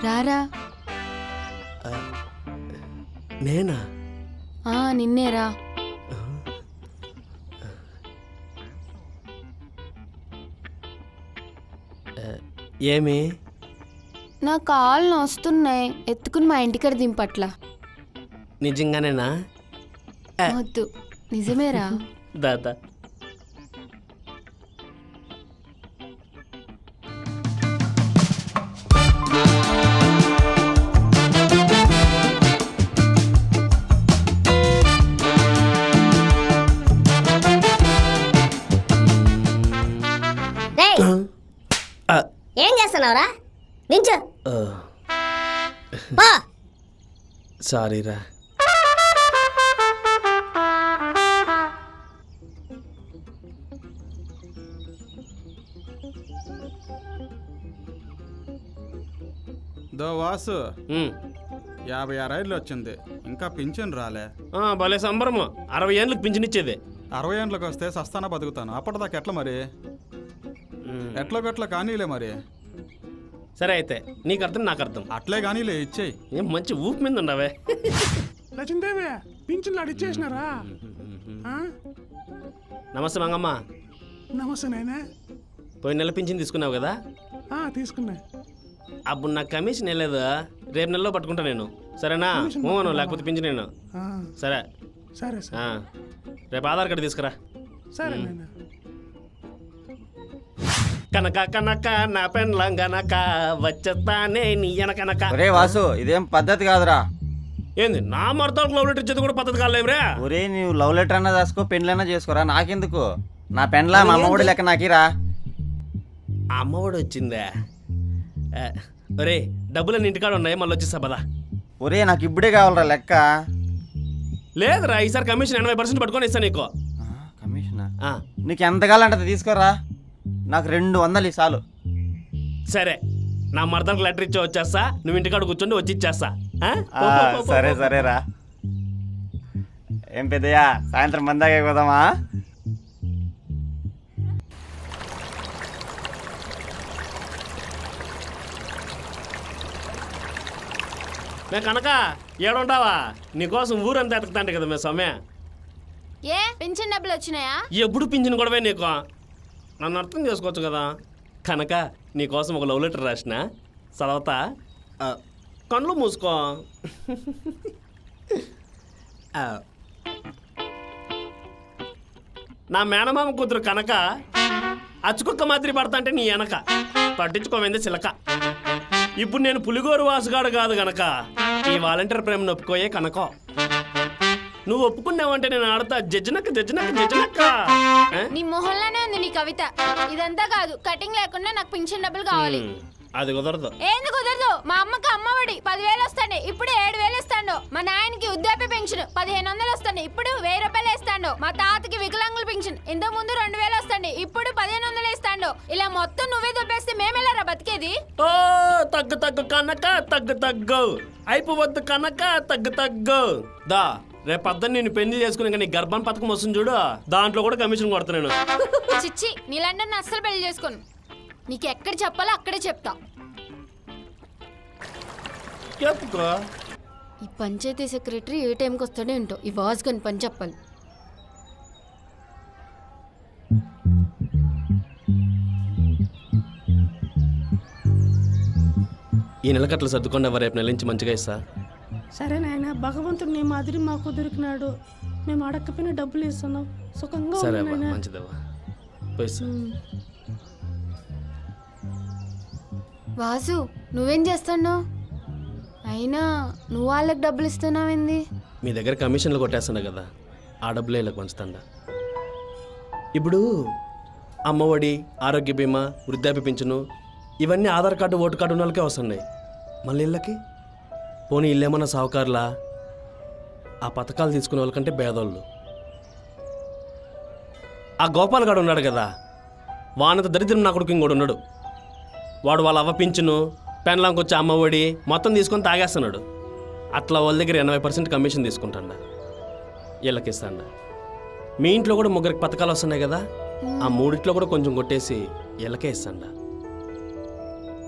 రారా. నేనా? నిన్నేరా. ఏమి? నా కాళ్ళు నొస్తున్నాయి, ఎత్తుకుని మా ఇంటికాడ దింపట్లా. నిజంగానేనా? వద్దు, నిజమేరా. దాదా ఏం చేస్తున్నావురా? నించో. సారీరా. వాసు 56 ఏళ్ళు వచ్చింది, ఇంకా పింఛన్ రాలే. భలే సంబరము. 60 ఏళ్ళకి పింఛన్ ఇచ్చేది. 60 ఏళ్ళకి వస్తే సస్తానా బతుకుతాను. అప్పటిదాకా ఎట్లా మరి? ఎట్లా గట్లా కానీలే మరి. సరే అయితే, నీకు అర్థం నాకు అర్థం. అట్లే కానీలే, ఇచ్చేయి. ఏం మంచి ఊపు మీద ఉండవే. లక్ష్మీదేవి పింఛన్లు అడిచేసినారా? నమస్తే మంగమ్మ. నమస్తే నాయనా. పోయిన నెల పింఛన్ తీసుకున్నావు కదా? తీసుకున్నా. అప్పుడు నాకు కమిషన్ వెళ్ళలేదు. రేపు నెలలో పట్టుకుంటా నేను, సరేనా? లేకపోతే పింఛన్ నేను. సరే సరే రేపు ఆధార్ కార్డు తీసుకురా. సరే నాయనా. కనక కనక నా పెండ్లం గనక వచ్చేస్తానే నీ వెనకనక. ఒరే వాసు, ఇదేం పద్ధతి కాదురా. ఏంది నా మర్దాలకు లవ్ లెటర్ ఇచ్చేది కూడా పద్ధతి కాలేవురా? ఒరే, నువ్వు లవ్ లెటర్ అన్నా రాసుకో, పెండ్లన్నా చేసుకోరా, నాకెందుకు? నా పెండ్లా మా అమ్మఒడి లెక్క నాకిరా. అమ్మఒడి వచ్చిందా? ఒరే, డబ్బులన్నీ ఇంటికాడ ఉన్నాయి, మళ్ళీ వచ్చేసా పదా. ఒరే, నాకు ఇప్పుడే కావాలరా లెక్క. లేదురా, ఈసారి కమిషన్ 80% పట్టుకొని ఇస్తాను నీకు. కమిషనా? నీకు ఎంత కావాలంటే తీసుకోరా, నాకు 200 చాలు. సరే, నా మర్దలకు లెటర్ ఇచ్చి వచ్చేస్తా, నువ్వు ఇంటికాడ కూర్చోండి, వచ్చి ఇచ్చేస్తా. సరే సరేరా. ఏం పెద్దయ్యా, సాయంత్రం మందాగా పోదామా? మే కనక ఏడుంటావా? నీకోసం ఊరంతా ఎతకుతాంటే కదా మే సౌమ్య. ఏ పింఛన్ డబ్బులు వచ్చినాయా? ఎప్పుడు పింఛన్ గొడవే నీకు. నన్ను అర్థం చేసుకోవచ్చు కదా. కనుక నీకోసం ఒక లవ్ లెటర్ రాసిన, చదవతా. కళ్ళు మూసుకో. నా మేనమామ కూతురు కనుక అచ్చుకుక్క మాదిరి పడతా అంటే నీ వెనక పట్టించుకోమైంది చిలక. ఇప్పుడు నేను పులిగోరు వాసుగాడు కాదు గనక ఈ వాలంటీర్ ప్రేమను ఒప్పుకోయే కనుకో. నువ్వు ఒప్పుకున్నావంటే నేను ఆడతా జజ్జనక్క జజ్జనక్క జజ్జనక్క. నీ మొహంలోనే ఉంది నీ కవిత. ఇదంతా కాదు, కటింగ్ లేకుండా నాకు పింఛన్ డబ్బులు కావాలి. అది కుదరదు. ఏంది కుదరదు? మా అమ్మకి అమ్మఒడి 10,000 వస్తాండే, ఇప్పుడు 7,000 ఇస్తాండు. మా నాయనకి వృద్ధాప్య పెన్షన్ 1,500 వస్తాండి, ఇప్పుడు 1,000 రూపాయలు ఇస్తాండు. మా తాతకి వికలాంగుల పెన్షన్ ఇంతకు ముందు 2,000 వస్తాండి, ఇప్పుడు 1,500 ఇస్తాండు. ఇలా మొత్తం నువ్వే దొబ్బేస్తే మేమెలారా బతికేది? ఓ తగ్గు తగ్గు కనక తగ్గు తగ్గు, అయిపోవద్దు కనక తగ్గు తగ్గు. దా రేపు పొద్దున్న నేను పెళ్లి చేసుకుని నీ గర్భం పథకం వస్తుంది చూడు, దాంట్లో కూడా కమిషన్ కొడతాను. చిచ్చి, నీలాంటి అస్సలు పెళ్లి చేసుకోను. నీకు ఎక్కడ చెప్పాలో అక్కడే చెప్తా. చెప్పుకో. ఈ పంచాయతీ సెక్రటరీ ఏ టైంకి వస్తాడో ఏంటో, ఈ వాజ్గన్ పని చెప్పాలి. ఈ నెల కట్టలు సర్దుకుండా రేపు నెల నుంచి మంచిగా ఇస్తా. సరే నాయన, భగవంతుడు నీ మాదిరి మాకు దొరికినాడు. మేము అడగకపోయినా డబ్బులు ఇస్తున్నాం, సుఖంగా. సరే అబ్బా, మంచిదవ్వా. వాసు, నువ్వేం చేస్తున్నావు? అయినా నువ్వు వాళ్ళకి డబ్బులు ఇస్తున్నావేంది? మీ దగ్గర కమిషన్లు కొట్టేస్తున్నా కదా, ఆ డబ్బులే ఇలా పంచుతాండా. ఇప్పుడు అమ్మఒడి, ఆరోగ్య బీమా, వృద్ధాప్య పింఛను ఇవన్నీ ఆధార్ కార్డు, ఓటు కార్డు ఉన్న వాళ్ళకే వస్తున్నాయి. మళ్ళీ ఇళ్ళకి పోనీ ఇల్లేమన్నా సావుకారులా? ఆ పథకాలు తీసుకునే వాళ్ళకంటే పేదోళ్ళు. ఆ గోపాల్ గాడు ఉన్నాడు కదా, వానంత దరిద్రం నా కొడుకు ఇంకోడు ఉన్నాడు. వాడు వాళ్ళ అవ్వ పింఛను, పెన్లాంకి వచ్చే అమ్మఒడి మొత్తం తీసుకొని తాగేస్తున్నాడు. అట్లా వాళ్ళ దగ్గర 80% కమిషన్ తీసుకుంటాడా, వీళ్ళకి ఇస్తాడా. మీ ఇంట్లో కూడా 3 పథకాలు వస్తున్నాయి కదా, ఆ 3 కూడా కొంచెం కొట్టేసి వీళ్ళకే ఇస్తాడా.